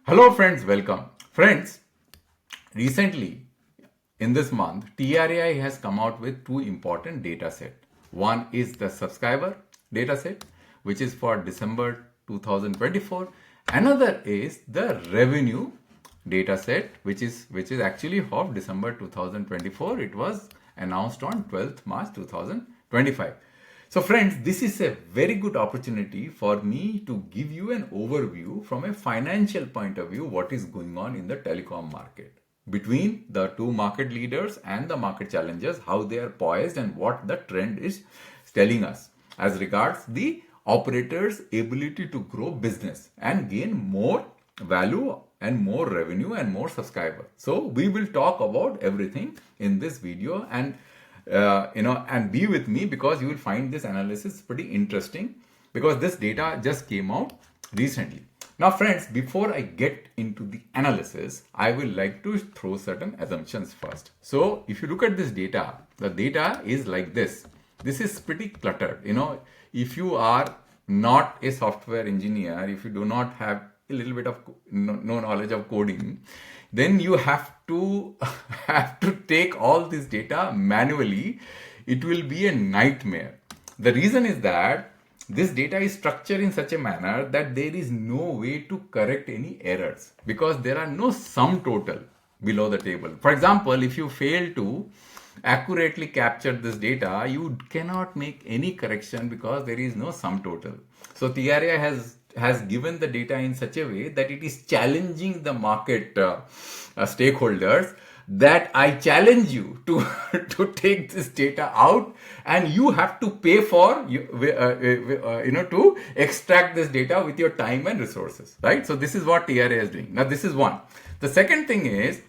Hello friends, welcome. Friends, recently in this month, TRAI has come out with two important data set. One is the subscriber data set, which is for December 2024. Another is the revenue data set, which is actually of December 2024. It was announced on 12th March 2025. So friends, this is a very good opportunity for me to give you an overview from a financial point of view what is going on in the telecom market between the two market leaders and the market challengers, how they are poised and what the trend is telling us as regards the operators' ability to grow business and gain more value and more revenue and more subscribers. So we will talk about everything in this video, and and be with me because you will find this analysis pretty interesting because this data just came out recently. Now friends, before I get into the analysis, I will like to throw certain assumptions first. So if you look at this data, the data is like this. This is pretty cluttered. If you are not a software engineer, if you do not have a little bit of no knowledge of coding, then you have to take all this data manually. It will be a nightmare. The reason is that this data is structured in such a manner that there is no way to correct any errors because there are no sum total below the table. For example, if you fail to accurately capture this data, you cannot make any correction because there is no sum total. So TRAI has given the data in such a way that it is challenging the market stakeholders that I challenge you to to take this data out, and you have to pay for to extract this data with your time and resources, right? So this is what TRAI is doing. Now this is one. The second thing is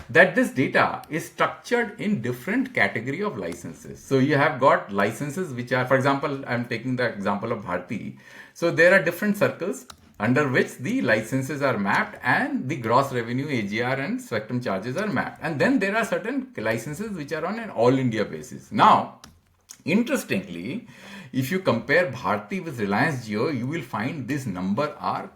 that this data is structured in different category of licenses. So you have got licenses which are, for example, I'm taking the example of Bharti. So there are different circles under which the licenses are mapped and the gross revenue, AGR and spectrum charges are mapped. And then there are certain licenses which are on an all India basis. Now, interestingly, if you compare Bharti with Reliance Jio, you will find this number are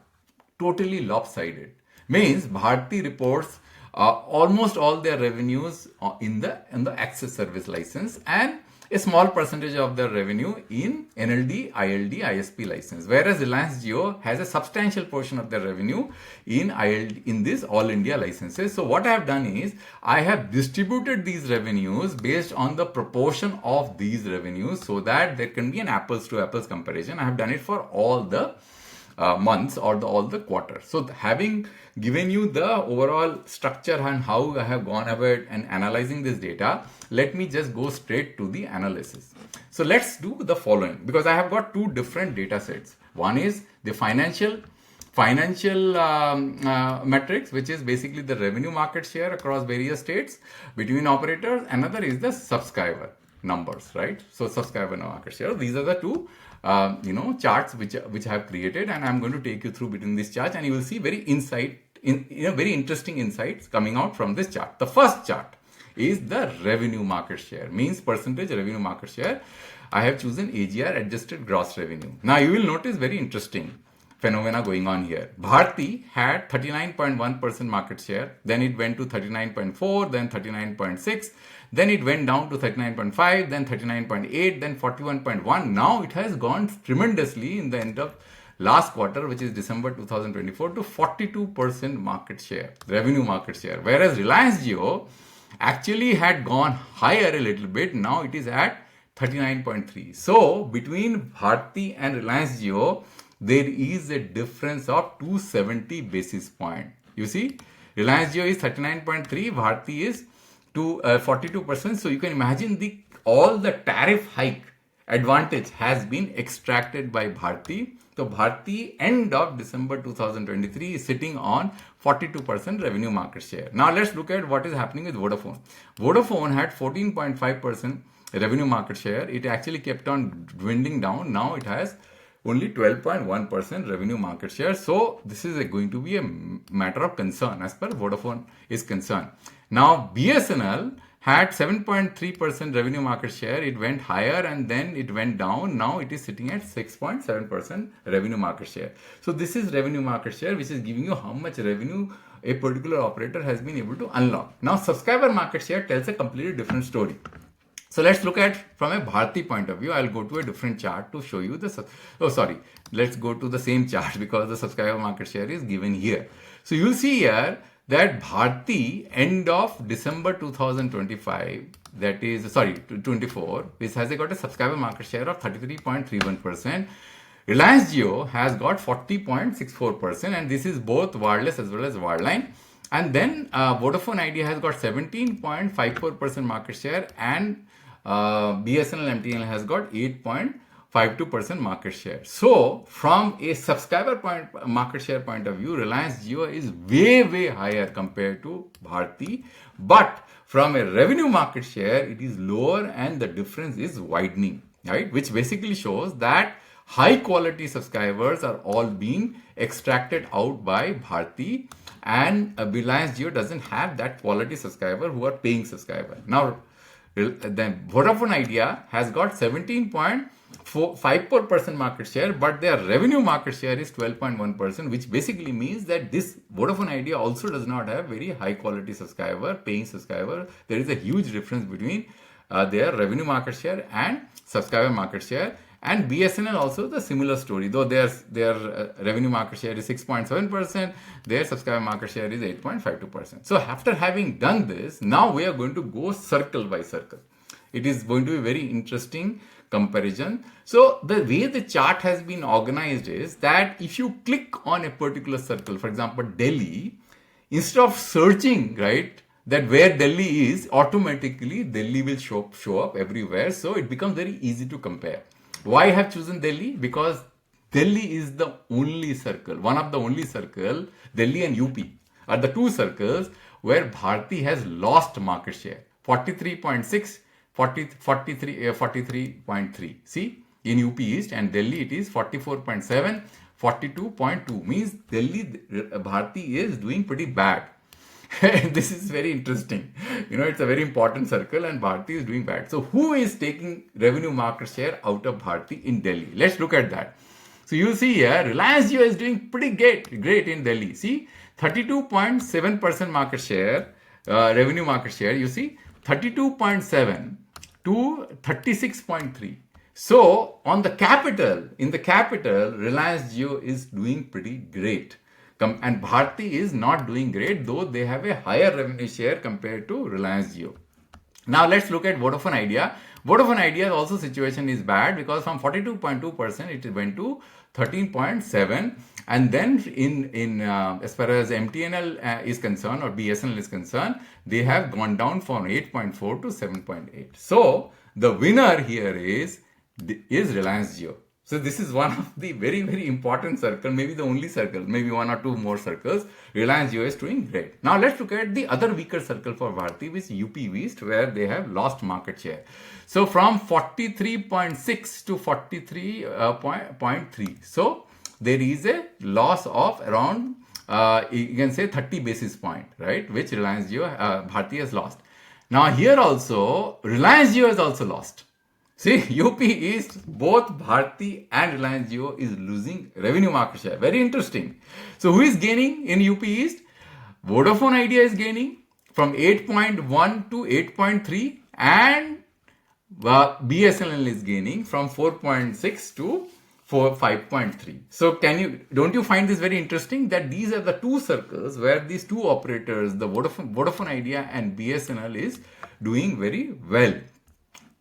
totally lopsided. Means Bharti reports almost all their revenues in the access service license and a small percentage of their revenue in NLD, ILD, ISP license, whereas Reliance Jio has a substantial portion of their revenue in ILD, in this all India licenses. So what I have done is I have distributed these revenues based on the proportion of these revenues so that there can be an apples to apples comparison. I have done it for all the months or all the quarters. So having given you the overall structure and how I have gone about and analyzing this data, let me just go straight to the analysis. So let's do the following, because I have got two different data sets. One is the financial metrics, which is basically the revenue market share across various states between operators. Another is the subscriber numbers, right? So subscriber market share. These are the two charts which I have created, and I'm going to take you through between these charts, and you will see very interesting insights coming out from this chart. The first chart is the revenue market share, means percentage revenue market share. I have chosen AGR, adjusted gross revenue. Now you will notice very interesting phenomena going on here. Bharti had 39.1% market share, then it went to 39.4, then 39.6, then it went down to 39.5, then 39.8, then 41.1. Now it has gone tremendously in the end of last quarter, which is December 2024, to 42% market share, revenue market share. Whereas Reliance Jio actually had gone higher a little bit. Now it is at 39.3. So between Bharti and Reliance Jio, there is a difference of 270 basis point. You see, Reliance Jio is 39.3, Bharti is to 42%. So you can imagine all the tariff hike advantage has been extracted by Bharti. So Bharti end of December 2023 is sitting on 42% revenue market share. Now let's look at what is happening with Vodafone. Vodafone had 14.5% revenue market share. It actually kept on dwindling down. Now it has only 12.1% revenue market share. So this is going to be a matter of concern as far as Vodafone is concerned. Now BSNL had 7.3% revenue market share. It went higher and then it went down. Now it is sitting at 6.7% revenue market share. So this is revenue market share, which is giving you how much revenue a particular operator has been able to unlock. Now subscriber market share tells a completely different story. So let's look at from a Bharti point of view. I'll go to a different chart to show you the, let's go to the same chart because the subscriber market share is given here. So you'll see here that Bharti end of December 2025, that is, 24, which has got a subscriber market share of 33.31%. Reliance Jio has got 40.64%, and this is both wireless as well as wireline. And then Vodafone Idea has got 17.54% market share, and BSNL MTNL has got 8.52% market share. So from a subscriber market share point of view, Reliance Jio is way higher compared to Bharti. But from a revenue market share, it is lower and the difference is widening, right? Which basically shows that high quality subscribers are all being extracted out by Bharti, and Reliance Jio doesn't have that quality subscriber who are paying subscriber. Now, then Vodafone Idea has got 17.54% market share, but their revenue market share is 12.1%, which basically means that this Vodafone Idea also does not have very high quality subscriber, paying subscriber. There is a huge difference between their revenue market share and subscriber market share. And BSNL also the similar story, though their revenue market share is 6.7%, their subscriber market share is 8.52%. So after having done this, now we are going to go circle by circle. It is going to be very interesting comparison. So the way the chart has been organized is that if you click on a particular circle, for example, Delhi, instead of searching, right, that where Delhi is, automatically Delhi will show up everywhere. So it becomes very easy to compare. Why I have chosen Delhi? Because Delhi is the only circle, one of the only circle, Delhi and UP are the two circles where Bharti has lost market share. 43.6, 43.3. See, in UP East, and Delhi it is 44.7, 42.2. Means Delhi, Bharti is doing pretty bad. This is very interesting. It's a very important circle and Bharti is doing bad. So who is taking revenue market share out of Bharti in Delhi? Let's look at that. So you see here, Reliance Jio is doing pretty great in Delhi. See, 32.7% market share, revenue market share, you see, 32.7 to 36.3. So on the capital, in the capital, Reliance Jio is doing pretty great. And Bharti is not doing great, though they have a higher revenue share compared to Reliance Jio. Now let's look at Vodafone Idea. Vodafone Idea also situation is bad because from 42.2% it went to 13.7, and then in as far as MTNL is concerned or BSNL is concerned, they have gone down from 8.4 to 7.8. So the winner here is Reliance Jio. So this is one of the very important circle, maybe the only circle, maybe one or two more circles. Reliance Jio is doing great. Now let's look at the other weaker circle for Bharti, which is UP East, where they have lost market share. So from 43.6 to 43.3. So there is a loss of around, you can say 30 basis point, right? Which Reliance Jio, Bharti has lost. Now here also, Reliance Jio has also lost. See, UP East, both Bharti and Reliance Jio is losing revenue market share. Very interesting. So who is gaining in UP East? Vodafone Idea is gaining from 8.1 to 8.3, and BSNL is gaining from 4.6 to 5.3. So don't you find this very interesting that these are the two circles where these two operators, the Vodafone Idea and BSNL, is doing very well.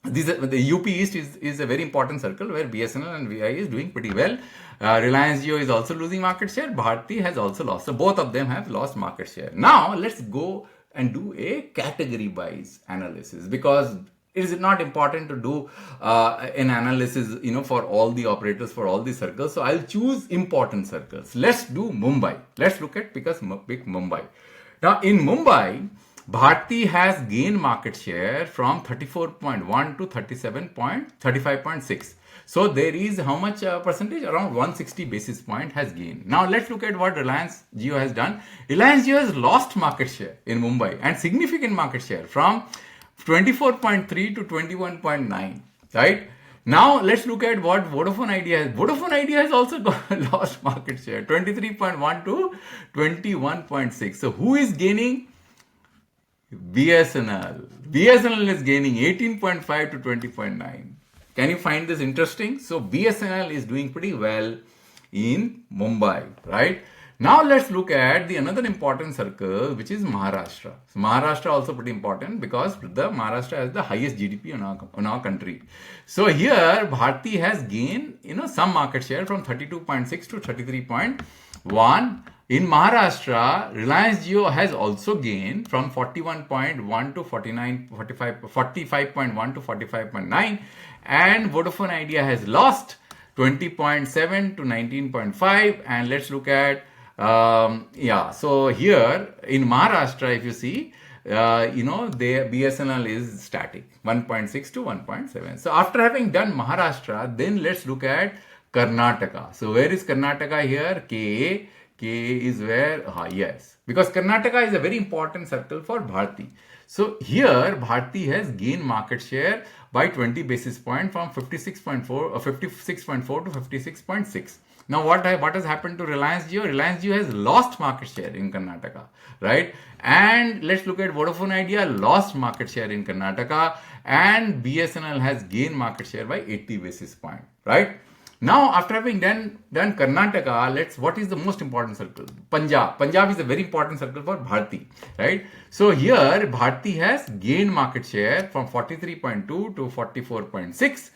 The UP East is a very important circle where BSNL and VI is doing pretty well. Reliance Jio is also losing market share. Bharti has also lost. So both of them have lost market share. Now let's go and do a category wise analysis, because it is not important to do an analysis, for all the operators, for all the circles. So I'll choose important circles. Let's do Mumbai. Let's look at pick Mumbai. Now in Mumbai, Bharti has gained market share from 34.1 to 35.6. So there is how much percentage? Around 160 basis point has gained. Now let's look at what Reliance Jio has done. Reliance Jio has lost market share in Mumbai, and significant market share from 24.3 to 21.9, right? Now let's look at what Vodafone Idea has. Vodafone Idea has also lost market share, 23.1 to 21.6. So who is gaining? BSNL. BSNL is gaining 18.5 to 20.9. Can you find this interesting? So BSNL is doing pretty well in Mumbai, right? Now let's look at the another important circle, which is Maharashtra. So Maharashtra also pretty important because the Maharashtra has the highest GDP in our country. So here Bharti has gained some market share from 32.6 to 33.1. In Maharashtra, Reliance Jio has also gained from 41.1 to 45.1 to 45.9, and Vodafone Idea has lost 20.7 to 19.5. And let's look at so here in Maharashtra, if you see, the BSNL is static, 1.6 to 1.7. So after having done Maharashtra, then let's look at Karnataka. So where is Karnataka here? KA is where? Yes. Because Karnataka is a very important circle for Bharti. So here Bharti has gained market share by 20 basis points from 56.4 to 56.6. Now what has happened to Reliance Jio? Reliance Jio has lost market share in Karnataka, right? And let's look at Vodafone Idea, lost market share in Karnataka, and BSNL has gained market share by 80 basis points, right? Now, after having done Karnataka, what is the most important circle? Punjab. Punjab is a very important circle for Bharti, right? So here, Bharti has gained market share from 43.2 to 44.6.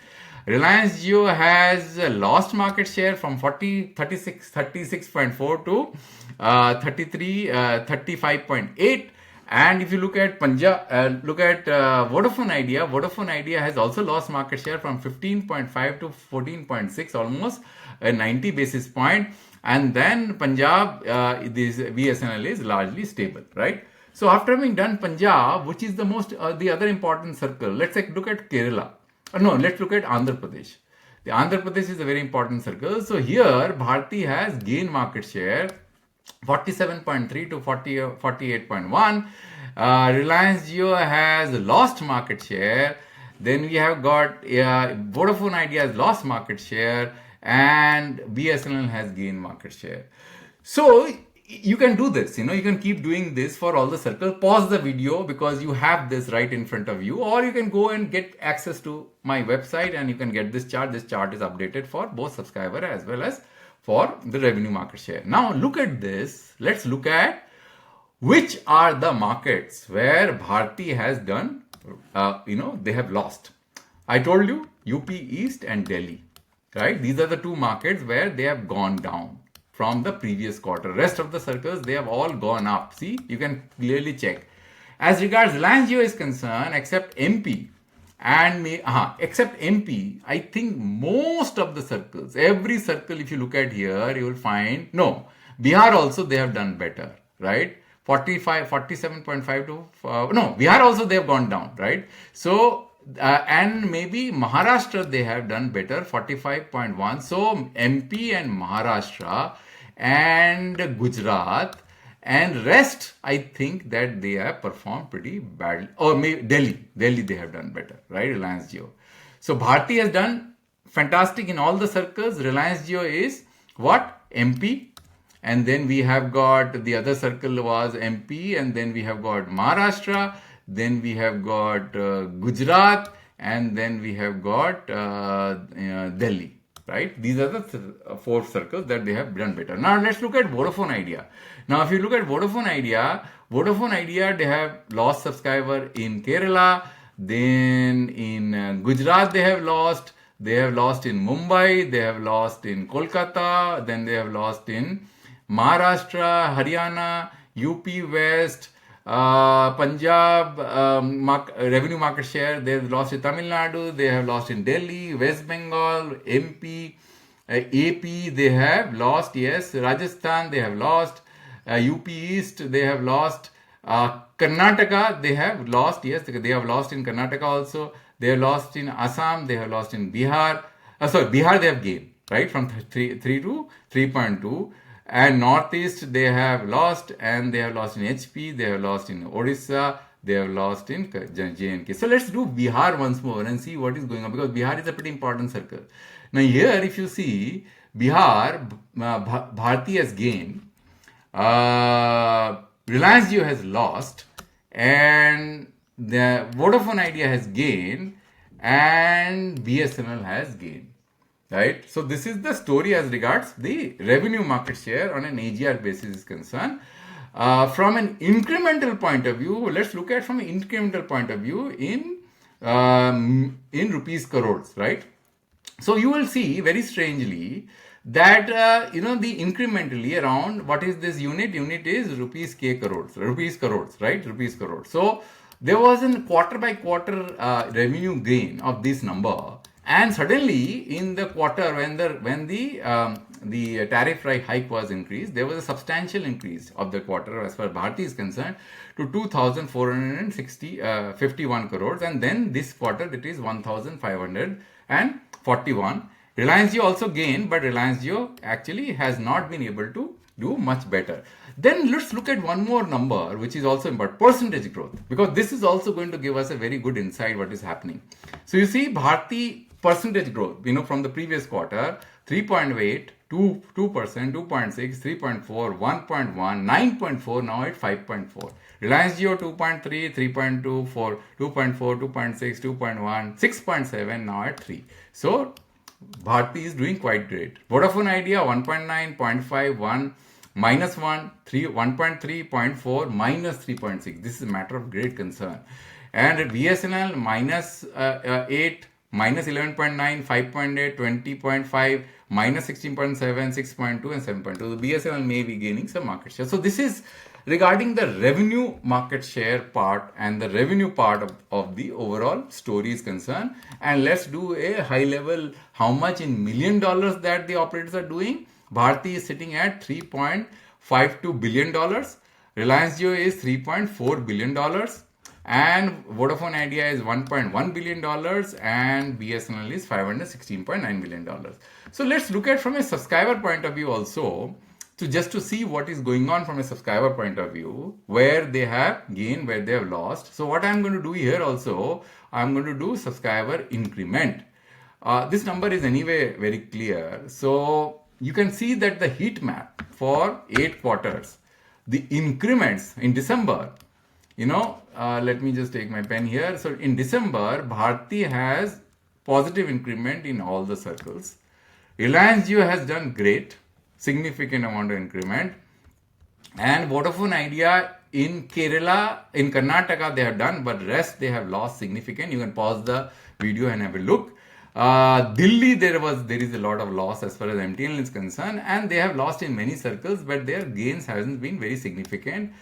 Reliance Jio has lost market share from 36.4 to 35.8. And if you look at Vodafone Idea has also lost market share from 15.5 to 14.6, almost 90 basis point. And then Punjab, this BSNL is largely stable, right? So after having done Punjab, which is the other important circle, let's look at Kerala. Let's look at Andhra Pradesh. The Andhra Pradesh is a very important circle. So here, Bharti has gained market share 47.3 to 48.1. Reliance Jio has lost market share. Then we have got Vodafone Idea has lost market share, and BSNL has gained market share. So you can do this, you can keep doing this for all the circles. Pause the video because you have this right in front of you, or you can go and get access to my website and you can get this chart. This chart is updated for both subscriber as well as for the revenue market share. Now look at this. Let's look at which are the markets where Bharti has done, they have lost. I told you UP East and Delhi, right? These are the two markets where they have gone down from the previous quarter. Rest of the circles, they have all gone up. See, you can clearly check. As regards Reliance Jio is concerned, except MP, I think most of the circles, every circle, if you look at here, you will find, Bihar also they have done better, right? 47.5 to, Bihar also they have gone down, right? So, and maybe Maharashtra they have done better, 45.1. So, MP and Maharashtra and Gujarat and rest, I think that they have performed pretty badly. Or maybe Delhi they have done better, right? Reliance Jio. So Bharti has done fantastic in all the circles. Reliance Jio is what? MP. And then we have got the other circle was MP, and then we have got Maharashtra, then we have got Gujarat, and then we have got Delhi. Right? These are the four circles that they have done better. Now let's look at Vodafone Idea. Now if you look at Vodafone Idea, they have lost subscriber in Kerala, then in Gujarat they have lost in Mumbai, they have lost in Kolkata, then they have lost in Maharashtra, Haryana, UP West, Punjab, revenue market share, they have lost in Tamil Nadu, they have lost in Delhi, West Bengal, MP, AP, they have lost, yes, Rajasthan, they have lost, UP East, they have lost, Karnataka, they have lost, yes, they have lost in Karnataka also, they have lost in Assam, they have lost in Bihar, Bihar they have gained, right, from 3 to 3.2. And Northeast they have lost, and they have lost in HP, they have lost in Odisha, they have lost in J&K. So let's do Bihar once more and see what is going on, because Bihar is a pretty important circle. Now here, if you see Bihar, Bharti has gained, Reliance Jio has lost, and the Vodafone Idea has gained, and BSNL has gained. Right? So this is the story as regards the revenue market share on an AGR basis is concerned. From an incremental point of view, let's look at from an incremental point of view in rupees crores, right? So you will see very strangely that the incrementally around, what is this unit? Unit is rupees crores, right? Rupees crores. So there was a quarter by quarter revenue gain of this number, and suddenly in the quarter when the tariff hike was increased, there was a substantial increase of the quarter as far as Bharti is concerned to 2,451 crores, and then this quarter it is 1,541. Reliance Jio also gained, but Reliance Jio actually has not been able to do much better. Then let's look at one more number, which is also important, percentage growth, because this is also going to give us a very good insight what is happening. So you see Bharti percentage growth, from the previous quarter, 3.8, 2%, 2.6, 3.4, 1.1, 9.4, now at 5.4. Reliance Jio 2.3, 3.2, 4, 2.4, 2.6, 2.1, 6.7, now at 3. So Bharti is doing quite great. Vodafone Idea 1.9, 0.5, 1, minus 1, 3, 1.3, 0.4, minus 3.6. This is a matter of great concern. And at BSNL minus 8, minus 11.9, 5.8, 20.5, minus 16.7, 6.2, and 7.2. The BSNL may be gaining some market share. So this is regarding the revenue market share part and the revenue part of the overall story is concerned. And let's do a high level, how much in $1 million that the operators are doing. Bharti is sitting at $3.52 billion. Reliance Jio is $3.4 billion. And Vodafone Idea is $1.1 billion, and BSNL is $516.9 million. So let's look at from a subscriber point of view also, just to see what is going on from a subscriber point of view, where they have gained, where they have lost. So what I'm going to do here also, I'm going to do subscriber increment. This number is anyway very clear. So you can see that the heat map for 8 quarters, the increments in December, let me just take my pen here. So in December, Bharti has positive increment in all the circles. Reliance Jio has done great, significant amount of increment. And Vodafone Idea in Kerala, in Karnataka they have done, but rest they have lost significant. You can pause the video and have a look. Delhi, there is a lot of loss as far as MTNL is concerned, and they have lost in many circles, but their gains hasn't been very significant.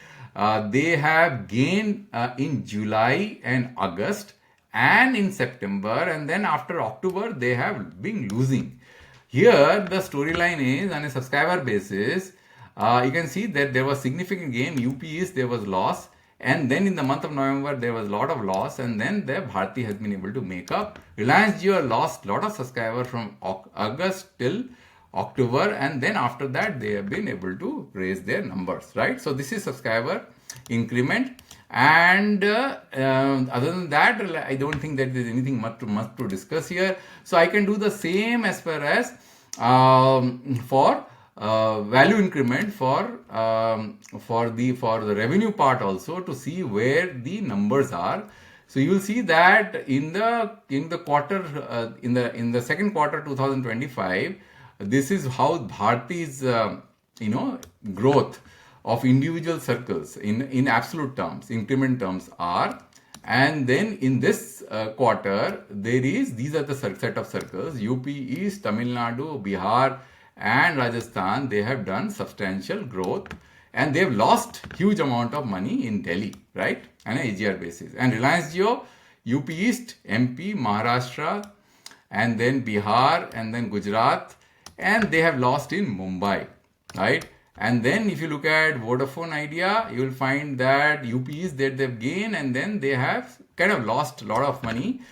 They have gained in July and August and in September, and then after October they have been losing. Here the storyline is on a subscriber basis. You can see that there was significant gain. UP East there was loss, and then in the month of November there was a lot of loss, and then the Bharti has been able to make up. Reliance Jio lost a lot of subscribers from August till October, and then after that they have been able to raise their numbers, right? So this is subscriber increment, and other than that I don't think that there is anything much to discuss here. So I can do the same as far as for value increment for the revenue part also, to see where the numbers are. So you will see that in the quarter in the second quarter 2025, this is how Bharti's growth of individual circles in absolute terms, increment terms are. And then in this quarter, these are the set of circles: UP East, Tamil Nadu, Bihar, and Rajasthan. They have done substantial growth, and they have lost huge amount of money in Delhi, right, on an AGR basis. And Reliance Jio, UP East, MP, Maharashtra, and then Bihar, and then Gujarat, and they have lost in Mumbai, right? And then if you look at Vodafone Idea, you will find that UP East that they've gained, and then they have kind of lost a lot of money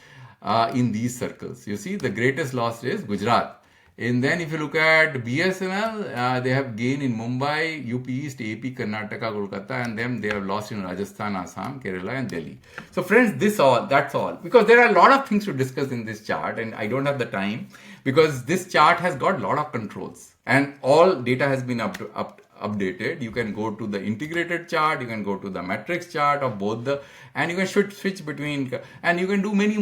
in these circles. You see, the greatest loss is Gujarat. And then if you look at BSNL, they have gained in Mumbai, UP East, AP, Karnataka, Kolkata, and then they have lost in Rajasthan, Assam, Kerala, and Delhi. So friends, that's all. Because there are a lot of things to discuss in this chart, and I don't have the time because this chart has got a lot of controls, and all data has been updated. You can go to the integrated chart, you can go to the matrix chart of both the, and you can switch between, and you can do many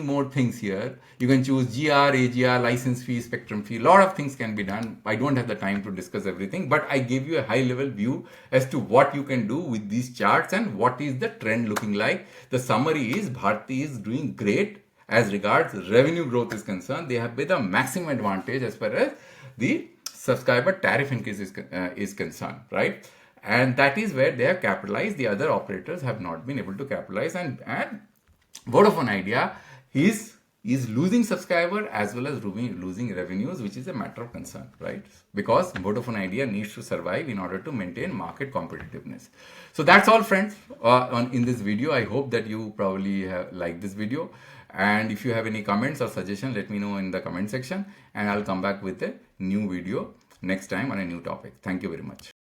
more things here. You can choose GR, AGR, license fee, spectrum fee. A lot of things can be done. I don't have the time to discuss everything, but I gave you a high level view as to what you can do with these charts and what is the trend looking like. The summary is Bharti is doing great as regards revenue growth is concerned. They have the maximum advantage as far as the subscriber tariff increase is concerned, right? And that is where they have capitalized. The other operators have not been able to capitalize, and Vodafone Idea is losing subscriber as well as losing revenues, which is a matter of concern, right? Because Vodafone Idea needs to survive in order to maintain market competitiveness. So that's all, friends, in this video. I hope that you probably have liked this video. And if you have any comments or suggestions, let me know in the comment section, and I'll come back with a new video next time on a new topic. Thank you very much.